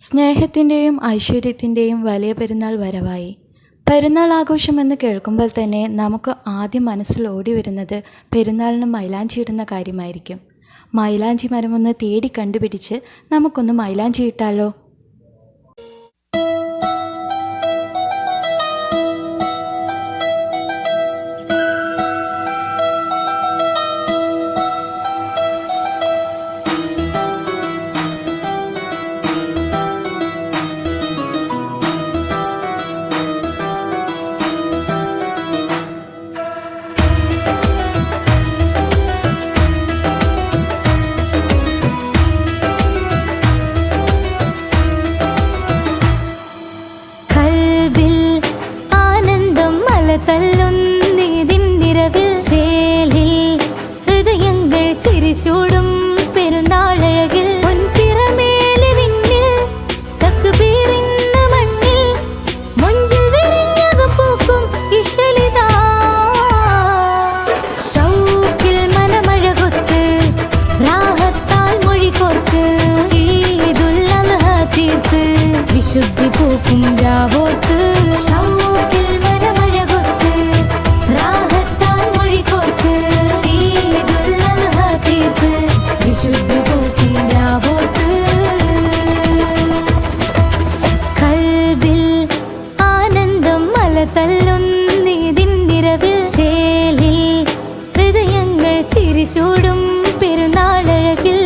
സ്നേഹത്തിൻ്റെയും ഐശ്വര്യത്തിൻ്റെയും വലിയ പെരുന്നാൾ വരവായി. പെരുന്നാൾ ആഘോഷമെന്ന് കേൾക്കുമ്പോൾ തന്നെ നമുക്ക് ആദ്യം മനസ്സിൽ ഓടി വരുന്നത് പെരുന്നാളിന് മൈലാഞ്ചി ഇടുന്ന കാര്യമായിരിക്കും. മൈലാഞ്ചി മരമൊന്ന് തേടി കണ്ടുപിടിച്ച് നമുക്കൊന്ന് മൈലാഞ്ചി ഇട്ടാലോ? ചിരിച്ചൂടും പെരുന്നാളഴകിൽ പൊൻതിറമേലെ വിണ്ണിൽ തക്ബീറിന്ന മണ്ണിൽ മൊഞ്ചിൽ വിരിഞ്ഞതും പൂക്കും ഇശലിതാ ഷൗക്കിൽ മനമഴകൊത്ത് രാഹത്താൽ മൊഴികോർത്ത് ഈദുൽ അദ്ഹ തീർത്ത് വിശുദ്ധി പൂക്കും രാവോത്ത് ഷൗക്കിൽ മനമഴകൊത്ത് രാഹത്താൽ മൊഴികോർത്ത് വിശുദ്ധി പൂക്കും രാവോത്ത് കൽബിൽ ആനന്ദം മലതല്ലുന്നീതിൻ നിറവിൽ ശേലിൽ ഹൃദയങ്ങൾ ചിരിച്ചൂടും പെരുന്നാളഴകിൽ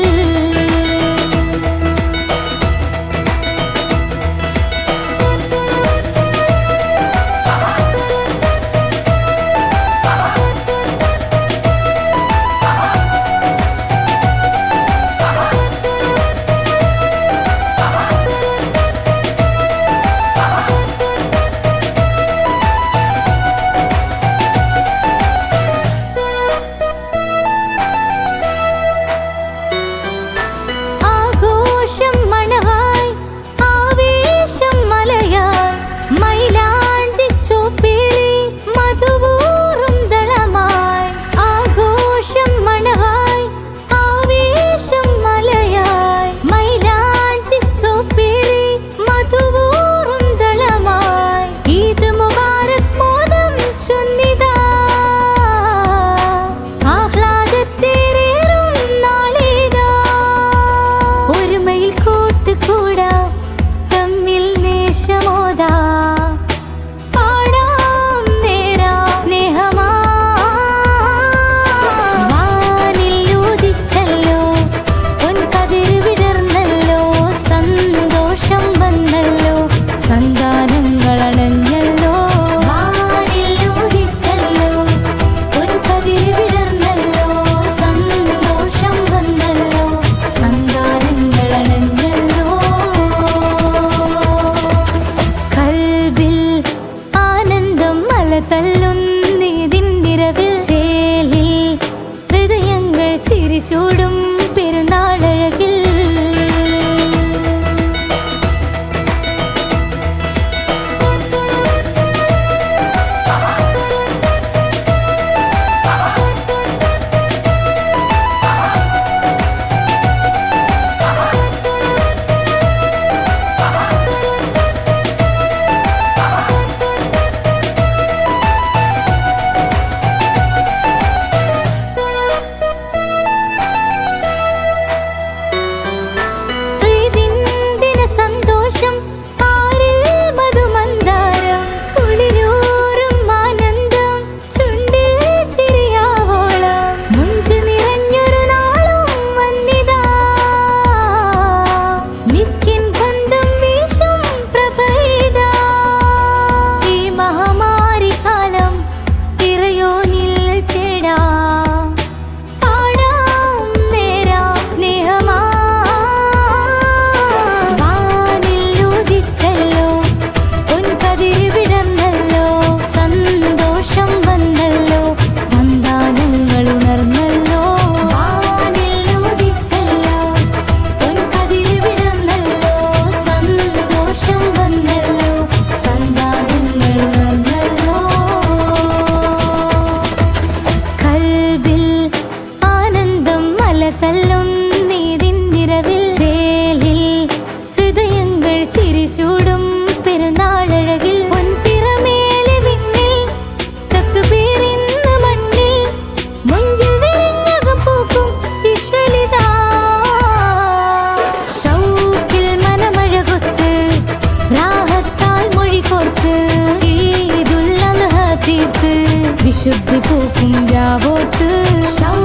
ചിരിച്ചൂടും പെരുന്നാളഴകിൽ പൊൻതിറമേലെ വിണ്ണിൽ തക്ബീറിന്ന് മണ്ണിൽ മുഞ്ചിൽ വിരിഞ്ഞകം പൂക്കും ഇശലിതാ ഷൗക്കിൽ മനമഴകൊത്ത് രാഹത്താൽ മൊഴി കോർത്ത് ഈദുൽ അദ്ഹ തീർത്ത് വിശുദ്ധി പൂക്കും രാവോർത്ത്